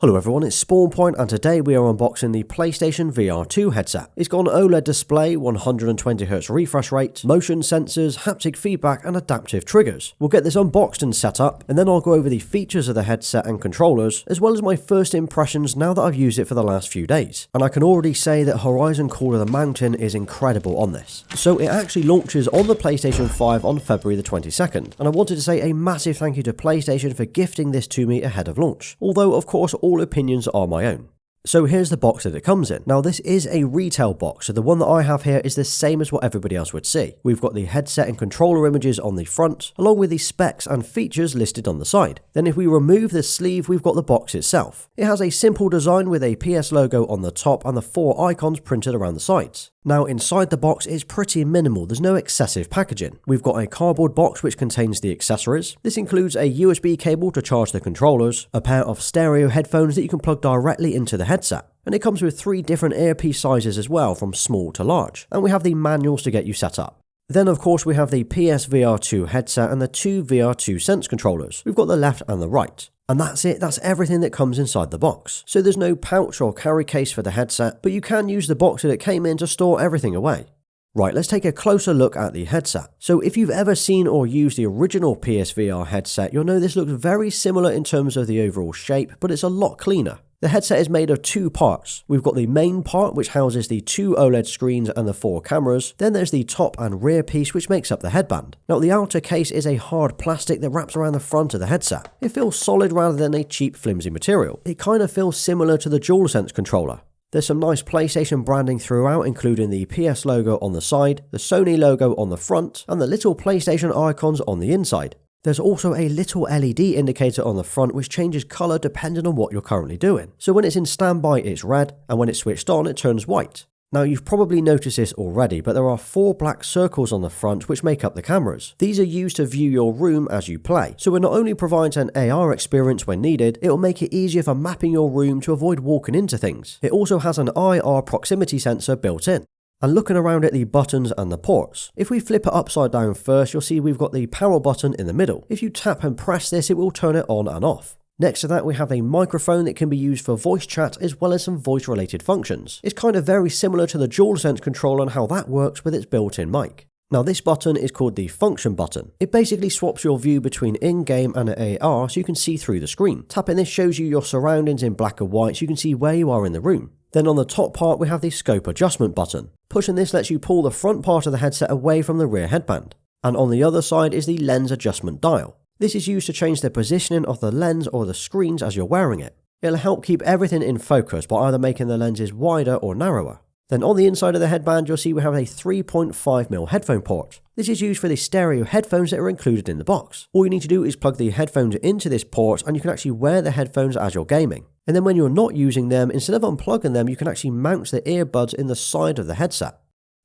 Hello everyone, it's SpawnPoint and today we are unboxing the PlayStation VR2 headset. It's got an OLED display, 120Hz refresh rate, motion sensors, haptic feedback and adaptive triggers. We'll get this unboxed and set up, and then I'll go over the features of the headset and controllers, as well as my first impressions now that I've used it for the last few days. And I can already say that Horizon Call of the Mountain is incredible on this. So it actually launches on the PlayStation 5 on February the 22nd, and I wanted to say a massive thank you to PlayStation for gifting this to me ahead of launch. Although of course all opinions are my own. So here's the box that it comes in. Now this is a retail box, so the one that I have here is the same as what everybody else would see. We've got the headset and controller images on the front, along with the specs and features listed on the side. Then if we remove the sleeve, we've got the box itself. It has a simple design with a PS logo on the top and the 4 icons printed around the sides. Now inside the box is pretty minimal, there's no excessive packaging. We've got a cardboard box which contains the accessories. This includes a USB cable to charge the controllers, a pair of stereo headphones that you can plug directly into the headset. And it comes with 3 different earpiece sizes as well, from small to large. And we have the manuals to get you set up. Then of course we have the PSVR2 headset and the 2 VR2 Sense controllers. We've got the left and the right. And that's it, that's everything that comes inside the box. So there's no pouch or carry case for the headset, but you can use the box that it came in to store everything away. Right, let's take a closer look at the headset. So if you've ever seen or used the original PSVR headset, you'll know this looks very similar in terms of the overall shape, but it's a lot cleaner. The headset is made of 2 parts. We've got the main part which houses the 2 OLED screens and the 4 cameras, then there's the top and rear piece which makes up the headband. Now the outer case is a hard plastic that wraps around the front of the headset. It feels solid rather than a cheap flimsy material. It kind of feels similar to the DualSense controller. There's some nice PlayStation branding throughout, including the PS logo on the side, the Sony logo on the front, and the little PlayStation icons on the inside. There's also a little LED indicator on the front which changes colour depending on what you're currently doing. So when it's in standby it's red, and when it's switched on it turns white. Now you've probably noticed this already, but there are 4 black circles on the front which make up the cameras. These are used to view your room as you play, so it not only provides an AR experience when needed, it will make it easier for mapping your room to avoid walking into things. It also has an IR proximity sensor built in. And looking around at the buttons and the ports, if we flip it upside down first, you'll see we've got the power button in the middle. If you tap and press this, it will turn it on and off. Next to that, we have a microphone that can be used for voice chat as well as some voice related functions. It's kind of very similar to the DualSense controller and how that works with its built-in mic. Now this button is called the function button. It basically swaps your view between in-game and AR so you can see through the screen. Tapping this shows you your surroundings in black and white so you can see where you are in the room. Then on the top part we have the scope adjustment button. Pushing this lets you pull the front part of the headset away from the rear headband. And on the other side is the lens adjustment dial. This is used to change the positioning of the lens or the screens as you're wearing it. It'll help keep everything in focus by either making the lenses wider or narrower. Then on the inside of the headband you'll see we have a 3.5mm headphone port. This is used for the stereo headphones that are included in the box. All you need to do is plug the headphones into this port and you can actually wear the headphones as you're gaming. And then when you're not using them, instead of unplugging them, you can actually mount the earbuds in the side of the headset.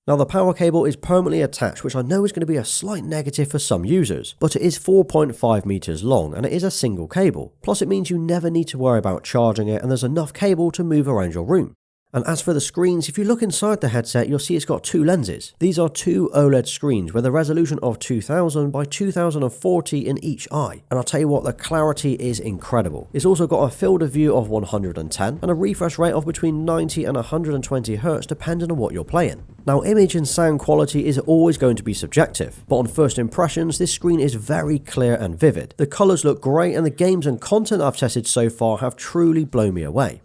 Now the power cable is permanently attached, which I know is going to be a slight negative for some users, but it is 4.5 meters long and it is a single cable. Plus it means you never need to worry about charging it and there's enough cable to move around your room. And as for the screens, if you look inside the headset, you'll see it's got 2 lenses. These are 2 OLED screens with a resolution of 2000 by 2040 in each eye. And I'll tell you what, the clarity is incredible. It's also got a field of view of 110 and a refresh rate of between 90 and 120 Hz depending on what you're playing. Now image and sound quality is always going to be subjective, but on first impressions this screen is very clear and vivid. The colours look great and the games and content I've tested so far have truly blown me away.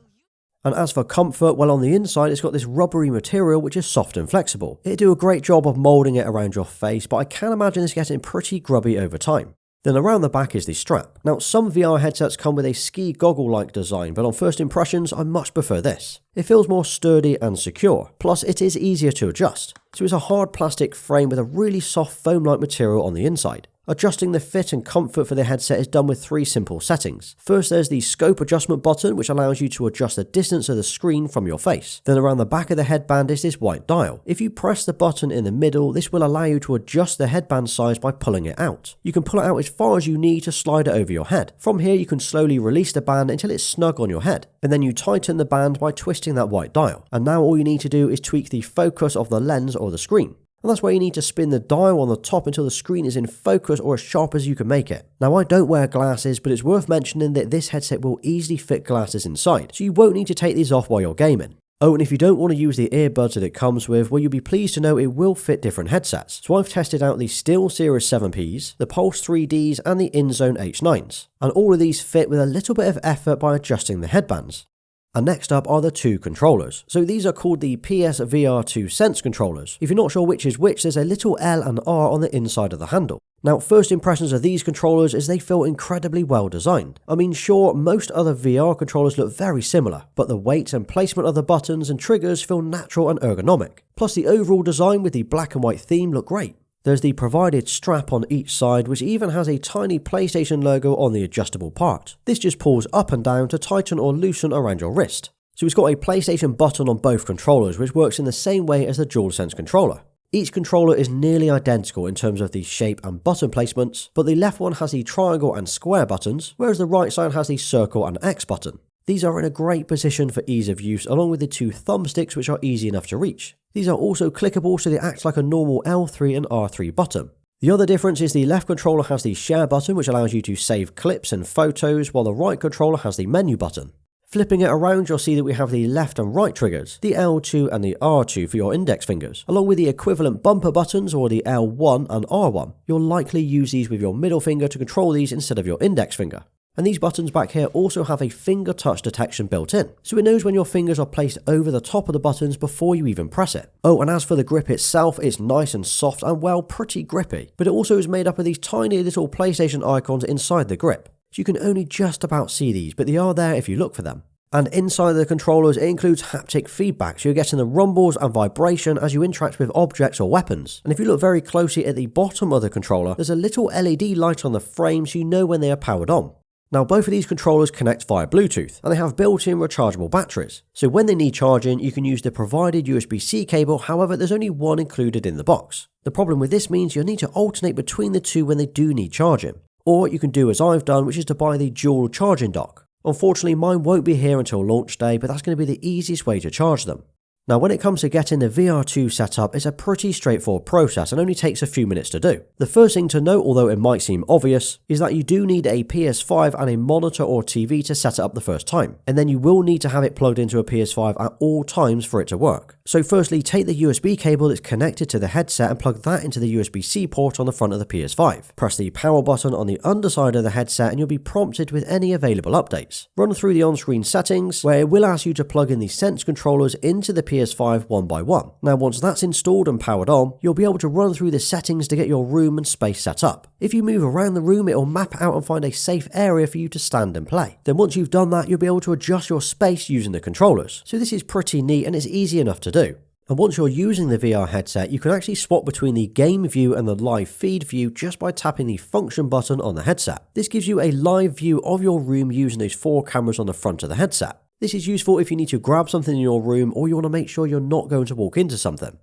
And as for comfort, well on the inside it's got this rubbery material which is soft and flexible. It'll do a great job of moulding it around your face, but I can imagine it's getting pretty grubby over time. Then around the back is the strap. Now some VR headsets come with a ski goggle-like design, but on first impressions I much prefer this. It feels more sturdy and secure, plus it is easier to adjust. So it's a hard plastic frame with a really soft foam-like material on the inside. Adjusting the fit and comfort for the headset is done with 3 simple settings. First there's the scope adjustment button which allows you to adjust the distance of the screen from your face. Then around the back of the headband is this white dial. If you press the button in the middle, this will allow you to adjust the headband size by pulling it out. You can pull it out as far as you need to slide it over your head. From here you can slowly release the band until it's snug on your head. And then you tighten the band by twisting that white dial. And now all you need to do is tweak the focus of the lens or the screen. and that's where you need to spin the dial on the top until the screen is in focus or as sharp as you can make it. Now I don't wear glasses, but it's worth mentioning that this headset will easily fit glasses inside, so you won't need to take these off while you're gaming. Oh, and if you don't want to use the earbuds that it comes with, well, you'll be pleased to know it will fit different headsets. So I've tested out the SteelSeries 7Ps, the Pulse 3Ds, and the InZone H9s. And all of these fit with a little bit of effort by adjusting the headbands. And next up are the two controllers. So these are called the PSVR2 Sense controllers. If you're not sure which is which, there's a little L and R on the inside of the handle. Now, first impressions of these controllers is they feel incredibly well designed. I mean, sure, most other VR controllers look very similar, but the weight and placement of the buttons and triggers feel natural and ergonomic. Plus the overall design with the black and white theme look great. There's the provided strap on each side, which even has a tiny PlayStation logo on the adjustable part. This just pulls up and down to tighten or loosen around your wrist. So it's got a PlayStation button on both controllers, which works in the same way as the DualSense controller. Each controller is nearly identical in terms of the shape and button placements, but the left one has the triangle and square buttons, whereas the right side has the circle and X button. These are in a great position for ease of use, along with the two thumbsticks, which are easy enough to reach. These are also clickable, so they act like a normal L3 and R3 button. The other difference is the left controller has the share button, which allows you to save clips and photos, while the right controller has the menu button. Flipping it around, you'll see that we have the left and right triggers, the L2 and the R2 for your index fingers, along with the equivalent bumper buttons or the L1 and R1. You'll likely use these with your middle finger to control these instead of your index finger. And these buttons back here also have a finger touch detection built in, so it knows when your fingers are placed over the top of the buttons before you even press it. Oh, and as for the grip itself, it's nice and soft and well, pretty grippy, but it also is made up of these tiny little PlayStation icons inside the grip. So you can only just about see these, but they are there if you look for them. And inside the controllers, it includes haptic feedback, so you're getting the rumbles and vibration as you interact with objects or weapons. And if you look very closely at the bottom of the controller, there's a little LED light on the frame so you know when they are powered on. Now, both of these controllers connect via Bluetooth, and they have built-in rechargeable batteries. So when they need charging, you can use the provided USB-C cable, however, there's only one included in the box. The problem with this means you'll need to alternate between the two when they do need charging. Or you can do as I've done, which is to buy the dual charging dock. Unfortunately, mine won't be here until launch day, but that's going to be the easiest way to charge them. Now, when it comes to getting the VR2 set up, it's a pretty straightforward process and only takes a few minutes to do. The first thing to note, although it might seem obvious, is that you do need a PS5 and a monitor or TV to set it up the first time, and then you will need to have it plugged into a PS5 at all times for it to work. So firstly, take the USB cable that's connected to the headset and plug that into the USB-C port on the front of the PS5. Press the power button on the underside of the headset and you'll be prompted with any available updates. Run through the on-screen settings, where it will ask you to plug in the Sense controllers into the PS5 one by one. Now, once that's installed and powered on, you'll be able to run through the settings to get your room and space set up. If you move around the room, it'll map out and find a safe area for you to stand and play. Then once you've done that, you'll be able to adjust your space using the controllers. So this is pretty neat and it's easy enough to do. And once you're using the VR headset, you can actually swap between the game view and the live feed view just by tapping the function button on the headset. This gives you a live view of your room using those 4 cameras on the front of the headset. This is useful if you need to grab something in your room or you want to make sure you're not going to walk into something.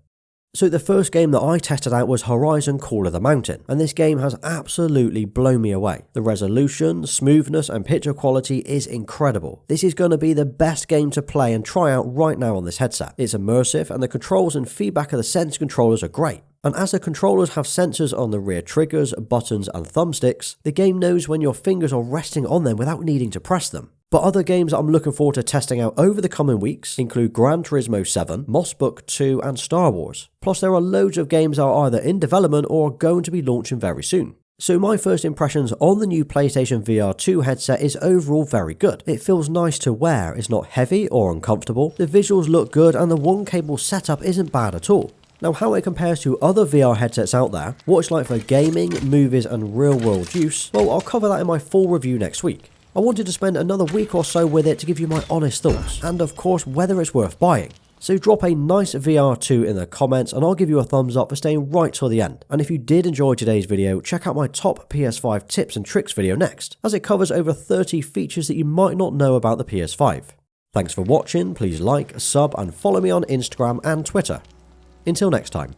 So the first game that I tested out was Horizon Call of the Mountain, and this game has absolutely blown me away. The resolution, smoothness and picture quality is incredible. This is going to be the best game to play and try out right now on this headset. It's immersive and the controls and feedback of the Sense controllers are great. And as the controllers have sensors on the rear triggers, buttons and thumbsticks, the game knows when your fingers are resting on them without needing to press them. But other games that I'm looking forward to testing out over the coming weeks include Gran Turismo 7, Moss Book 2 and Star Wars. Plus there are loads of games that are either in development or are going to be launching very soon. So my first impressions on the new PlayStation VR2 headset is overall very good. It feels nice to wear, it's not heavy or uncomfortable, the visuals look good and the one cable setup isn't bad at all. Now, how it compares to other VR headsets out there, what it's like for gaming, movies and real world use, well, I'll cover that in my full review next week. I wanted to spend another week or so with it to give you my honest thoughts, and of course whether it's worth buying. So drop a nice VR2 in the comments and I'll give you a thumbs up for staying right till the end. And if you did enjoy today's video, check out my top PS5 tips and tricks video next, as it covers over 30 features that you might not know about the PS5. Thanks for watching, please like, sub and follow me on Instagram and Twitter. Until next time.